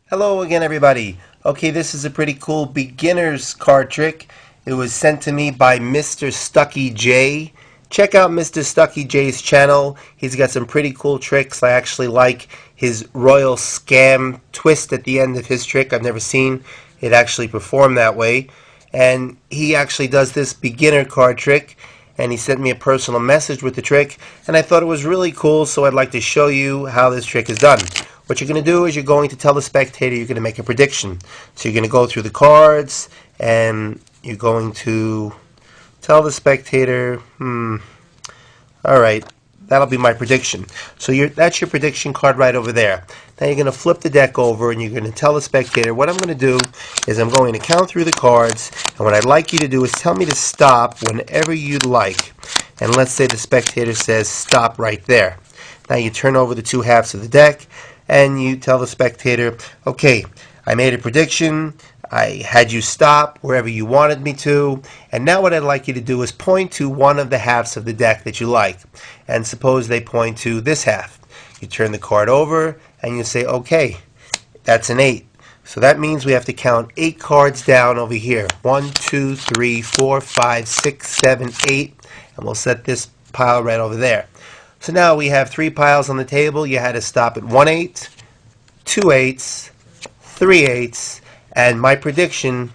Hello again, everybody. Okay, this is a pretty cool beginner's card trick. It was sent to me by Mr. Stucky J. Check out Mr. Stucky J's channel. He's got some pretty cool tricks. I actually like his royal scam twist at the end of his trick. I've never seen it actually perform that way. And he actually does this beginner card trick. And he sent me a personal message with the trick. And I thought it was really cool, so I'd like to show you how this trick is done. What you're going to do is you're going to tell the spectator you're going to make a prediction. So you're going to go through the cards and you're going to tell the spectator, alright, that'll be my prediction. So that's your prediction card right over there. Now you're going to flip the deck over and you're going to tell the spectator, what I'm going to do is I'm going to count through the cards, and what I'd like you to do is tell me to stop whenever you'd like. And let's say the spectator says stop right there. Now you turn over the two halves of the deck and you tell the spectator, okay, I made a prediction, I had you stop wherever you wanted me to, and now what I'd like you to do is point to one of the halves of the deck that you like. And suppose they point to this half. You turn the card over and you say, okay, that's an 8. So that means we have to count 8 cards down over here. 1, 2, 3, 4, 5, 6, 7, 8, and we'll set this pile right over there. So now we have 3 piles on the table. You had to stop at 1 8, 2 8s, 3 8s, and my prediction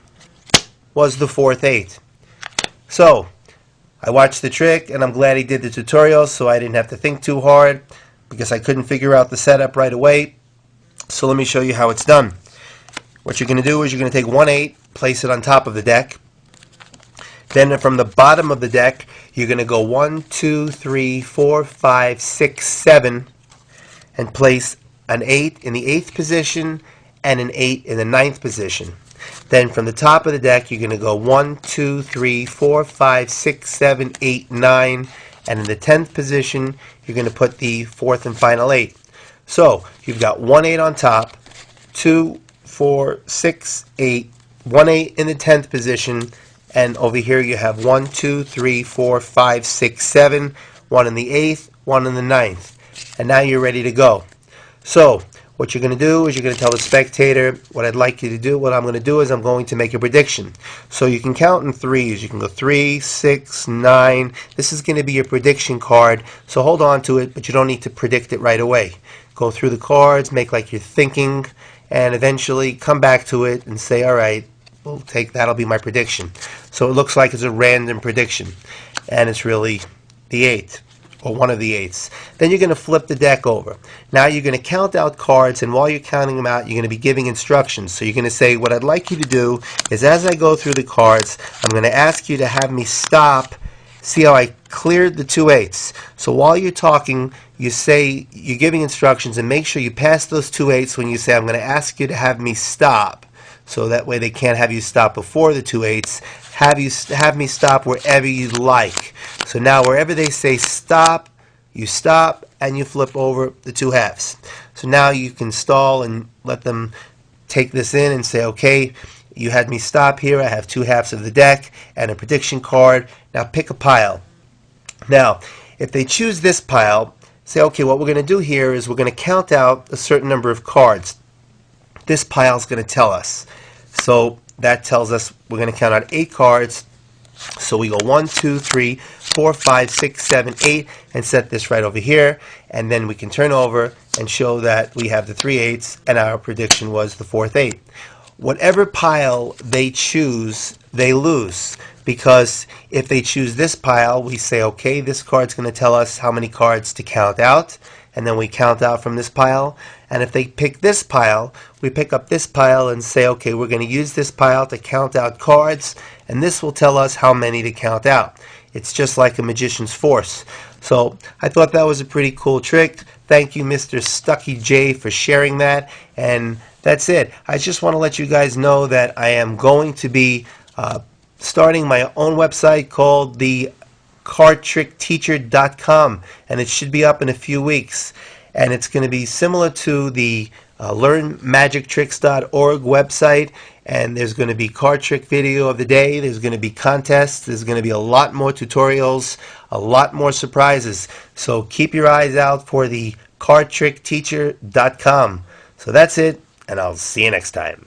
was the 4th 8. So I watched the trick and I'm glad he did the tutorial so I didn't have to think too hard because I couldn't figure out the setup right away. So let me show you how it's done. What you're going to do is you're going to take 1 8, place it on top of the deck. Then from the bottom of the deck, you're going to go 1, 2, 3, 4, 5, 6, 7, and place an 8 in the 8th position and an 8 in the 9th position. Then from the top of the deck, you're going to go 1, 2, 3, 4, 5, 6, 7, 8, 9, and in the 10th position, you're going to put the 4th and final 8. So you've got 1 8 on top, 2, 4, 6, 8, 1 8 in the 10th position, and over here you have 1, 2, 3, 4, 5, 6, 7, 1 in the 8th, 1 in the 9th. And now you're ready to go. So what you're going to do is you're going to tell the spectator what I'd like you to do. What I'm going to do is I'm going to make a prediction. So you can count in 3s. You can go 3, 6, 9. This is going to be your prediction card. So hold on to it, but you don't need to predict it right away. Go through the cards, make like you're thinking, and eventually come back to it and say, all right, we'll take that'll be my prediction. So it looks like it's a random prediction, and it's really the 8 or one of the 8s. Then you're going to flip the deck over. Now you're going to count out cards, and while you're counting them out, you're going to be giving instructions. So you're going to say, what I'd like you to do is as I go through the cards, I'm going to ask you to have me stop. See how I cleared the 2 8s. So while you're talking, you say you're giving instructions, and make sure you pass those 2 8s when you say I'm going to ask you to have me stop. So that way they can't have you stop before the 2 8s. Have me stop wherever you'd like. So now wherever they say stop, you stop and you flip over the 2 halves. So now you can stall and let them take this in and say, okay, you had me stop here. I have 2 halves of the deck and a prediction card. Now pick a pile. Now, if they choose this pile, say, okay, what we're going to do here is we're going to count out a certain number of cards. This pile is going to tell us. So that tells us we're going to count out 8 cards. So we go 1, 2, 3, 4, 5, 6, 7, 8, and set this right over here. And then we can turn over and show that we have the 3 8s, and our prediction was the 4th 8. Whatever pile they choose, they lose. Because if they choose this pile, we say, okay, this card's going to tell us how many cards to count out. And then we count out from this pile. And if they pick this pile, we pick up this pile and say, okay, we're going to use this pile to count out cards, and this will tell us how many to count out. It's just like a magician's force. So I thought that was a pretty cool trick. Thank you, Mr. Stucky J, for sharing that. And that's it. I just want to let you guys know that I am going to be starting my own website called the cardtrickteacher.com, and it should be up in a few weeks, and it's going to be similar to the learnmagictricks.org website, and there's going to be card trick video of the day, there's going to be contests, there's going to be a lot more tutorials, a lot more surprises. So keep your eyes out for the cardtrickteacher.com. So that's it. and I'll see you next time.